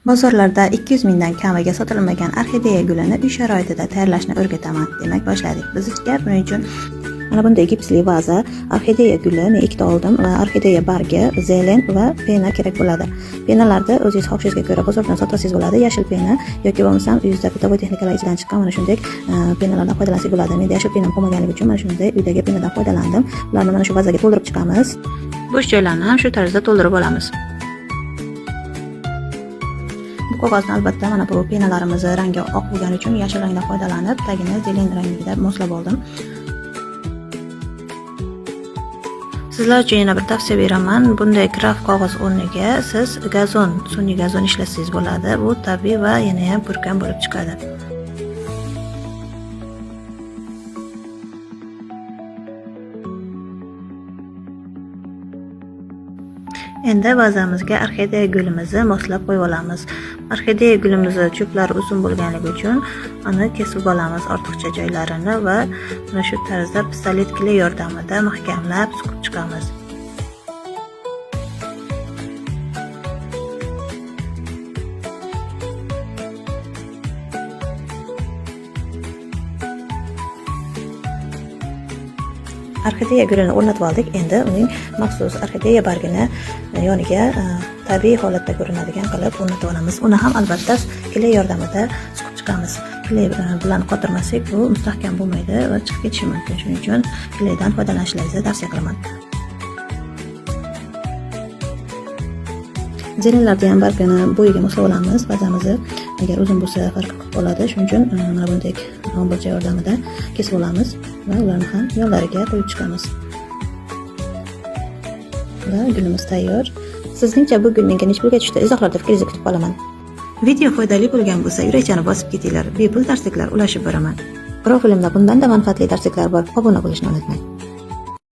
Bozorlarda 200 mingdan kamiga sotilmagan orxideya gulini uy sharoitida tayyorlashni o'rgataman. Demak, boshladik. Bizga buning uchun mana bunday gipsli vaza, orxideya guli men ikkita oldim va orxideya bargi, zelen va pena kerak bo'ladi. Penalarni o'zingiz xohishingizga ko'ra bozordan sotsangiz bo'ladi. Yashil pena yoki bo'lmasam uyingizda bitovoy texnikalar ichidan chiqqan mana shunday penalardan foydalansangiz bo'ladi. Menda yashil penam qolmaganligi uchun mana shunday uydagi penadan foydalandim. Ularni mana shu vazaga to'ldirib chiqamiz. Bo'sh joylarni ham shu tarzda to'ldirib olamiz. Bu qog'ozni albatta mana bu penalarimiz rangi oq bo'lgani uchun yashil rangdan foydalanib, tagini zelen rangida moslab oldim. Sizlar uchun yana bir tavsiya beraman. Bunday kraft qog'oz o'rniga siz gazon, sun'iy gazon ishlatsangiz bo'ladi. Bu tabiiy va yana ham ko'rkam bo'lib chiqadi. Endi vazamizga orxideya gulimizni moslab qo'yib olamiz. Orxideya gulimizni cho'plari uzun bo'lganligi uchun uni kesib olamiz ortiqcha joylarini va mana shu tarzda pistolet kli yordamida mahkamlab suqib chiqamiz. Orxideya gulini o'rnatib oldik. Endi uning maxsus orxideya bargini yoniga tabiiy holatda ko'rinadigan qilib o'rnatib olamiz. Uni ham albatta kley yordamida suqib chiqamiz. Kley bilan qotirmasak bu mustahkam bo'lmaydi va chiqib ketishi mumkin. Shuning uchun kleydan foydalanishingizni tavsiya qilaman. Zelenlarni ham bargini bo'yiga moslab olamiz. Vazamizni agar uzun bo'lsa farq qilib qoladi. Shuning uchun mana bunday rombocha yordamida kesib olamiz va ularni ham yonlariga qo'yib chiqamiz. Va gulimiz tayyor. Sizningcha bu gul menga necha pulga tushdi? Izohlarda fikringizni kutib qolaman. Video foydali bo'lgan bo'lsa, yurakchani bosib ketinglar. Bepul darsliklar ulashib boraman. Profilimda bundan-da manfaatli darsliklar bor. Obuna bo'lishni unutmang.